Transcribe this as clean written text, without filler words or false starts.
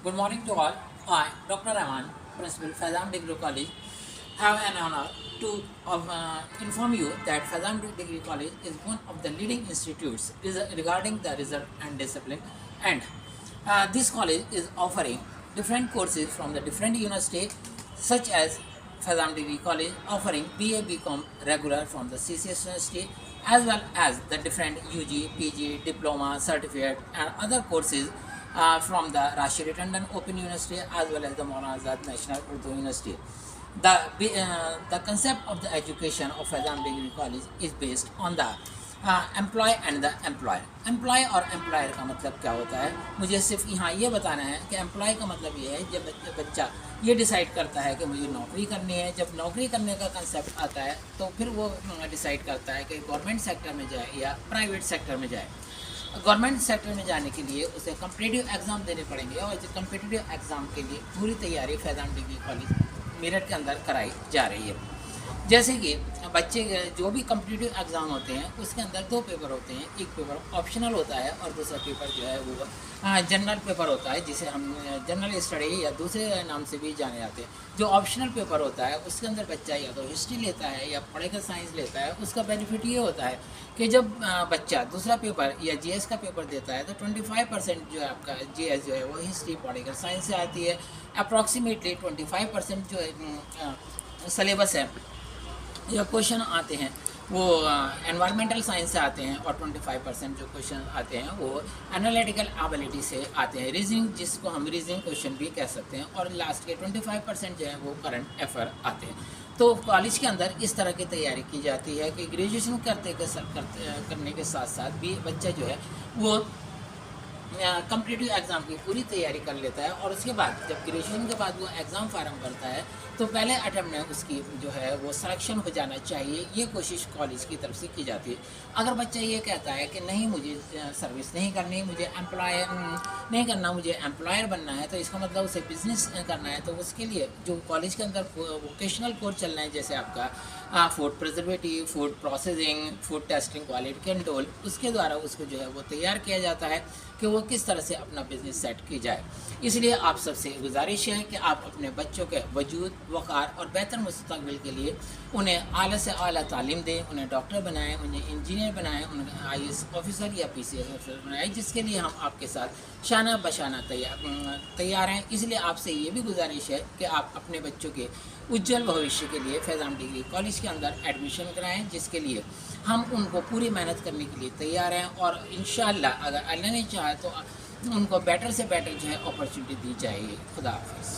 Good morning to all. I, Dr. Rahman, Principal, Fazam Degree College, have an honor to inform you that Fazam Degree College is one of the leading institutes regarding the research and discipline, and this college is offering different courses from the different universities, such as Fazam Degree College offering BA BCom regular from the CCS University, as well as the different UG, PG, diploma, certificate, and other courses from the Rashid Tandon Open University, as well as the Maulana Azad National Urdu University. The concept of the education of Fazam Degree College is based on the employee and the employer. Employee और employer का मतलब क्या होता है, मुझे सिर्फ यहाँ ये बताना है कि एम्प्लॉय का मतलब ये है जब बच्चा ये डिसाइड करता है कि मुझे नौकरी करनी है. जब नौकरी करने का कंसेप्ट आता है तो फिर वो डिसाइड करता है कि गवर्नमेंट सेक्टर में जाए या प्राइवेट सेक्टर में जाए. गवर्नमेंट सेक्टर में जाने के लिए उसे कम्पिटिटिव एग्ज़ाम देने पड़ेंगे, और कम्पिटिटिव एग्ज़ाम के लिए पूरी तैयारी फैज़ान डिग्री कॉलेज मेरठ के अंदर कराई जा रही है. जैसे कि बच्चे जो भी कम्पिटिटिव एग्ज़ाम होते हैं उसके अंदर दो पेपर होते हैं. एक पेपर ऑप्शनल होता है और दूसरा पेपर जो है वो जनरल पेपर होता है, जिसे हम जनरल स्टडी या दूसरे नाम से भी जाने जाते हैं. जो ऑप्शनल पेपर होता है उसके अंदर बच्चा या तो हिस्ट्री लेता है या पॉलिटिकल साइंस लेता है. उसका बेनिफिट ये होता है कि जब बच्चा दूसरा पेपर या जीएस का पेपर देता है तो 25% जो है आपका जीएस जो है वो हिस्ट्री पॉलिटिकल साइंस से आती है. अप्रॉक्सीमेटली 25% जो है सिलेबस है या क्वेश्चन आते हैं वो एनवायरमेंटल साइंस से आते हैं, और 25% जो क्वेश्चन आते हैं वो एनालिटिकल एबिलिटी से आते हैं, रीजनिंग जिसको हम रीजनिंग क्वेश्चन भी कह सकते हैं, और लास्ट के 25% जो है वो करंट अफेयर आते हैं. तो कॉलेज के अंदर इस तरह की तैयारी की जाती है कि ग्रेजुएशन करने के साथ साथ भी बच्चा जो है वो कम्पिटिटिव एग्ज़ाम की पूरी तैयारी कर लेता है. और उसके बाद जब ग्रेजुएशन के बाद वो एग्ज़ाम फार्म भरता है तो पहले अटैम्प्ट में उसकी जो है वो सिलेक्शन हो जाना चाहिए. ये कोशिश कॉलेज की तरफ से की जाती है. अगर बच्चा ये कहता है कि नहीं मुझे सर्विस नहीं करनी, मुझे एम्प्लॉयर नहीं करना, मुझे एम्प्लॉयर बनना है, तो इसका मतलब उसे बिज़नेस करना है, तो उसके लिए जो कॉलेज के अंदर वोकेशनल कोर्स चल रहे हैं, जैसे आपका food preservative, food processing, food testing, quality control, उसके द्वारा उसको जो है वो तैयार किया जाता है कि वो किस तरह से अपना बिज़नेस सेट की जाए. इसलिए आप सबसे गुजारिश है कि आप अपने बच्चों के वजूद, वक़ार और बेहतर मुस्तक़बिल के लिए उन्हें आला से आला तालीम दें, उन्हें डॉक्टर बनाएं, उन्हें इंजीनियर बनाएं, उन्हें आईएएस ऑफिसर या पीसीएस ऑफिसर बनाएं, जिसके लिए हम आपके साथ शाना बशाना तैयार हैं. इसलिए आपसे ये भी गुजारिश है कि आप अपने बच्चों के उज्जवल भविष्य के लिए फैज़ान डिग्री कॉलेज के अंदर एडमिशन कराएं, जिसके लिए हम उनको पूरी मेहनत करने के लिए तैयार हैं. और इंशाअल्लाह अगर अल्लाह ने चाहा तो उनको बेटर से बेटर जो है अपॉर्चुनिटी दी जाएगी. खुदा हाफ़िज़.